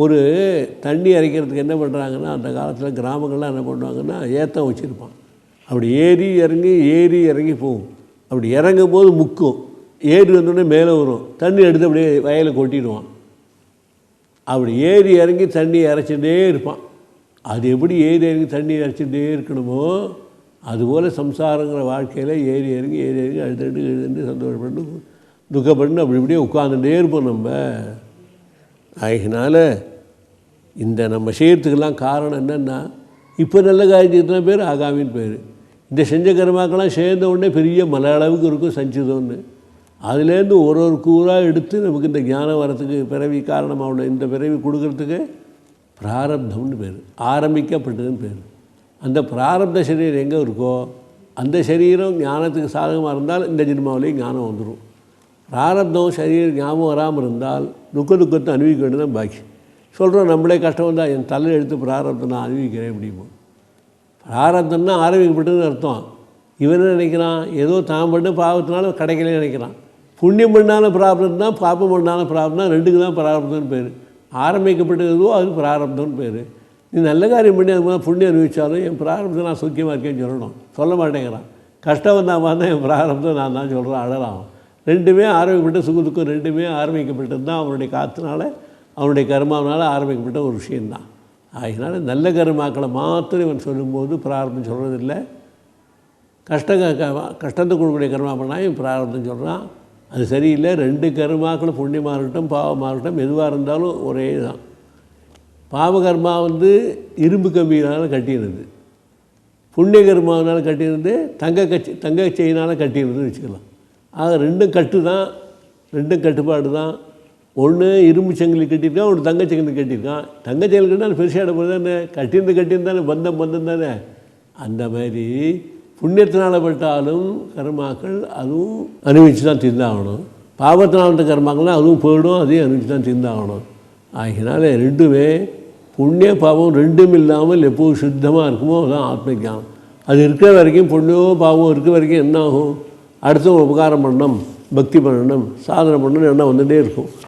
ஒரு தண்ணி இறைக்கிறதுக்கு என்ன பண்ணுறாங்கன்னா, அந்த காலத்தில் கிராமங்கள்லாம் என்ன பண்ணுவாங்கன்னா, ஏத்தம் வச்சுருப்பான். அப்படி ஏறி இறங்கி போகும். அப்படி இறங்கும் போது முக்கும், ஏறி வந்தோடனே மேலே வரும், தண்ணி எடுத்து அப்படியே வயலில் கொட்டிடுவான். அப்படி ஏறி இறங்கி தண்ணி இறைச்சிட்டே இருப்பான். அது எப்படி ஏறி இறங்கி தண்ணி இறைச்சிட்டே இருக்கணுமோ, அதுபோல் சம்சாரங்கிற வாழ்க்கையில் ஏறி இறங்கி எழுதுண்டு சந்தோஷப்பட்டு துக்கப்பட்டு அப்படி இப்படியே உட்காந்துட்டே இருப்போம் நம்ம. அதனால் இந்த நம்ம செய்கிறதுக்கெல்லாம் காரணம் என்னென்னா, இப்போ நல்ல காரியத்துக்கு பேர் ஆகாமின்னு பேர். இந்த செஞ்ச கர்மாக்கெல்லாம் சேர்ந்த உடனே பெரிய மலை அளவுக்கு இருக்கும் சஞ்சிதம்னு. அதுலேருந்து ஒரு கூறாக எடுத்து நமக்கு இந்த ஞானம் வரத்துக்கு பிறவி காரணமாக இந்த பிறவி கொடுக்கறதுக்கு பிராரப்தம்னு பேர், ஆரம்பிக்கப்பட்டதுன்னு பேர். அந்த பிராரப்த சரீரம் எங்கே இருக்கோ அந்த சரீரம் ஞானத்துக்கு சாதகமாக இருந்தால் இந்த ஜென்மாவிலேயும் ஞானம் வந்துடும். பிராரப்தம் சரீரம் ஞாபகம் வராமல் இருந்தால் துக்கத்தை அனுபவிக்க வேண்டியதான் பாக்கி. சொல்கிறோம் நம்மளே கஷ்டம் வந்தால் என் தலையில் எடுத்து பிராரப்தம் நான் அனுபவிக்கிறேன் அப்படிமோ. பிராரப்தம்னா ஆரம்பிக்கப்பட்டதுன்னு அர்த்தம். இவன் நினைக்கிறான் ஏதோ தான் பண்ண பாவத்தினால கிடைக்கல நினைக்கிறான். புண்ணியம் பண்ணாலும் பிராரப்தம் தான், பாப்பம் பண்ணாலும் பிராரப்தம் தான், ரெண்டுக்கு தான் பிராரப்தம்னு பேர். ஆரம்பிக்கப்பட்டதுவோ அது பிராரப்தம்னு பேர். நீ நல்ல காரியம் பண்ணி அது மாதிரி புண்ணியம் அனுபவித்தாலும் என் பிராரப்தம் நான் சுக்கியமாக இருக்கேன்னு சொல்லணும். சொல்ல மாட்டேங்கிறான். கஷ்டம் வந்தால் தான் என் பிராரப்தம் நான் தான் சொல்கிறேன், அழறான். ரெண்டுமே ஆரம்பிக்கப்பட்ட சுகத்துக்கும் ரெண்டுமே ஆரம்பிக்கப்பட்டது தான் அவனுடைய காற்றுனால, அவனுடைய கர்மாவனால் ஆரம்பிக்கப்பட்ட ஒரு விஷயந்தான். அதனால் நல்ல கர்மாக்களை மாத்திரம் இவன் சொல்லும்போது பிராரப்தம் சொல்கிறதில்லை. கஷ்டத்தை கொடுக்கக்கூடிய கர்மா பண்ணால் இவன் பிராரப்தம் சொல்கிறான். அது சரியில்லை. ரெண்டு கர்மாக்களும் புண்ணியமாக இருக்கட்டும் பாவமாக இருக்கட்டும் எதுவாக இருந்தாலும் ஒரே தான். பாவகர்மா இரும்பு கம்பியினால் கட்டிடுது, புண்ணிய கர்மாவினால் கட்டிடுறது தங்க செயினால் கட்டிடுறதுன்னு வச்சுக்கலாம். ஆக ரெண்டும் கட்டு தான், ரெண்டும் கட்டுப்பாடு தான். ஒன்று இரும்பு சங்கிலி கட்டியிருக்கான், ஒன்று தங்க சங்கிலி கட்டியிருக்கான். தங்க சங்கிலி கட்டினா பெருசாக போது தானே, கட்டியிருந்தானே பந்தம் தானே. அந்த மாதிரி புண்ணியத்தினால் பட்டாலும் கர்மாக்கள் அதுவும் அனுபவிச்சு தான் தீர்ந்தாகணும். பாவத்தினால் வந்த கர்மாக்கள்லாம் அதுவும் போயிடும், அதையும் அனுபவிச்சு தான் தீர்ந்தாகணும். ஆகினால ரெண்டுமே புண்ணிய பாவம் ரெண்டும் இல்லாமல் எப்போது சுத்தமாக இருக்குமோ அதுதான் ஆத்ம ஞானம். அது இருக்கிற வரைக்கும் புண்ணியம் பாவம் இருக்கிற வரைக்கும் என்ன ஆகும், அடுத்தவங்க உபகாரம் பண்ணணும், பக்தி பண்ணணும், சாதனை பண்ணணும், என்ன வந்துகிட்டே இருக்கும்.